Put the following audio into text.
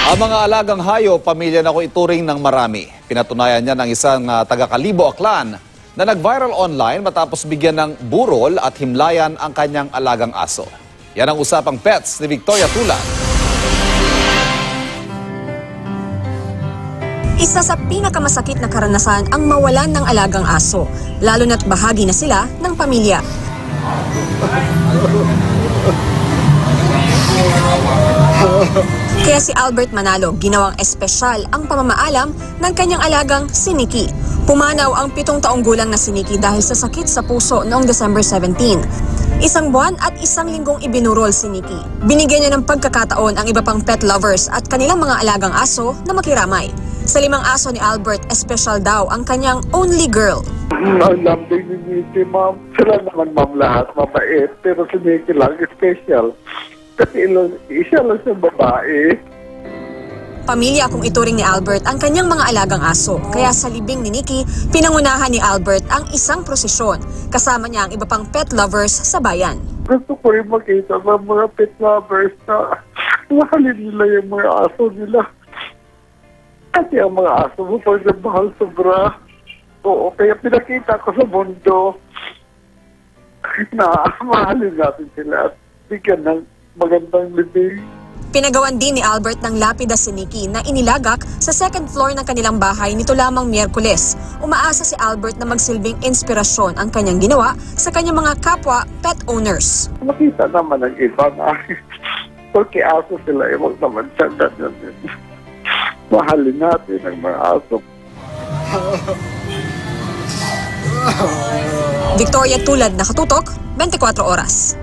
Ang mga alagang hayop, pamilya na ko ituring ng marami. Pinatunayan niya ng isang taga-Kalibo Aklan na nag-viral online matapos bigyan ng burol at himlayan ang kanyang alagang aso. Yan ang usapang pets ni Victoria Tulan. Isa sa pinakamasakit na karanasan ang mawalan ng alagang aso, lalo na't bahagi na sila ng pamilya. Kaya si Albert Manalo ginawang espesyal ang pamamaalam ng kanyang alagang si Nikki. Pumanaw ang 7 taong gulang na si Nikki dahil sa sakit sa puso noong December 17. Isang buwan at isang linggong ibinurol si Nikki. Binigyan niya ng pagkakataon ang iba pang pet lovers at kanilang mga alagang aso na makiramay. Sa 5 aso ni Albert, espesyal daw ang kanyang only girl. Ang lambing ni Nikki, ma'am. Sila naman, ma'am, lahat mabait. Pero si Nikki lang, special. Kasi isa lang sa babae. Pamilya kung ituring ni Albert ang kanyang mga alagang aso. Kaya sa libing ni Nikki, pinangunahan ni Albert ang isang prosesyon. Kasama niya ang iba pang pet lovers sa bayan. Gusto ko rin makita ng mga pet lovers na mahalin nila yung mga aso nila. Kasi ang mga aso mo, pag nabahal sobra. Oo, kaya pinakita ko sa mundo na mahalin natin sila at bigyan ng magandang libing. Pinagawan din ni Albert ng lapida si Nikki na inilagak sa 2nd floor ng kanilang bahay nito lamang Miyerkules. Umaasa si Albert na magsilbing inspirasyon ang kanyang ginawa sa kanyang mga kapwa pet owners. Makita naman ang iba na porque aso sila, huwag naman siya ganyan. Mahalin natin ang mga aso. Victoria Tulad, Nakatutok, 24 Oras.